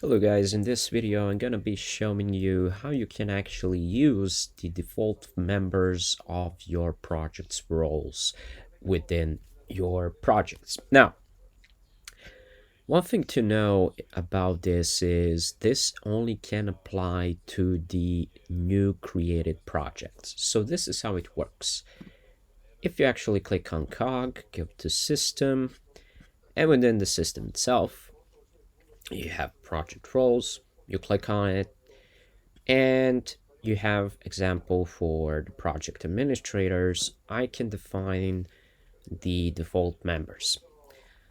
Hello guys, in this video I'm gonna be showing you how you can actually use the default members of your project's roles within your projects. Now, one thing to know about this is this only can apply to the new created projects. So this is how it works. If you actually click on cog, go to system, and within the system itself, you have project roles, you click on it, and you have example for the project administrators. I can define the default members.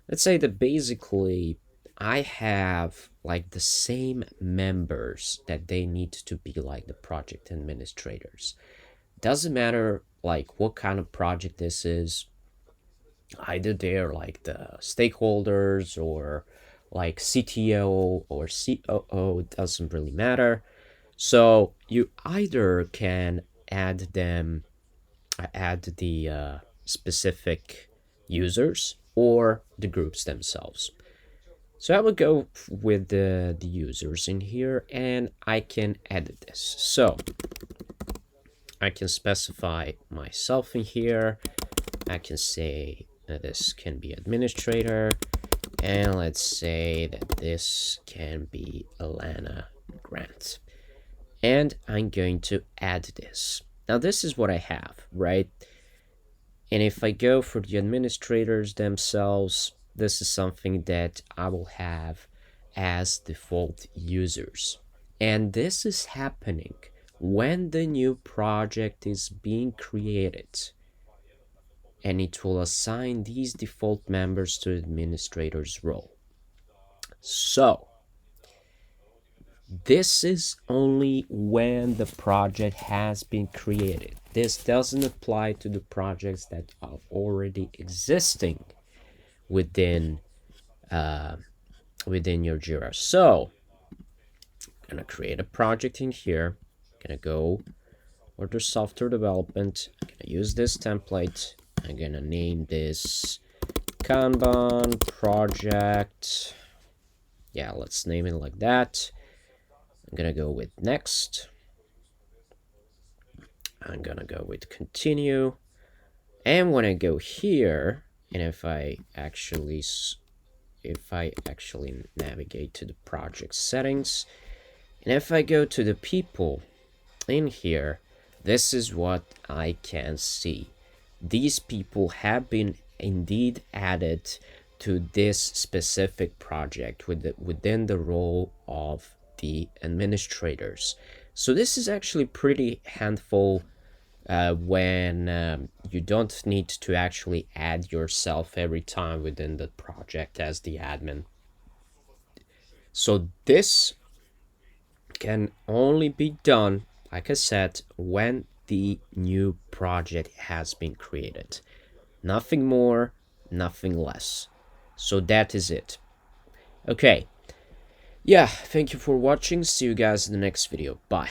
Let's say that basically I have like the same members that they need to be like the project administrators. Doesn't matter like what kind of project this is, either they're like the stakeholders or like CTO or COO, it doesn't really matter. So you either can add them, add the specific users or the groups themselves. So I will go with the users in here and I can edit this. So I can specify myself in here. I can say that this can be administrator, and let's say that this can be Alana Grant. And I'm going to add this. Now this is what I have, right? And if I go for the administrators themselves, this is something that I will have as default users. And this is happening when the new project is being created, and it will assign these default members to administrator's role. So this is only when the project has been created. This doesn't apply to the projects that are already existing within your Jira. So I'm gonna create a project in here. I'm gonna go order software development. I'm gonna use this template. I'm gonna name this Kanban project. Yeah, let's name it like that. I'm gonna go with next. I'm gonna go with continue. And when I go here, and if I actually navigate to the project settings, and if I go to the people in here, this is what I can see. These people have been indeed added to this specific project within the role of the administrators. So this is actually pretty handful when you don't need to actually add yourself every time within the project as the admin. So this can only be done, like I said, when the new project has been created. Nothing more, nothing less. So that is it. Okay. Yeah, thank you for watching. See you guys in the next video. Bye.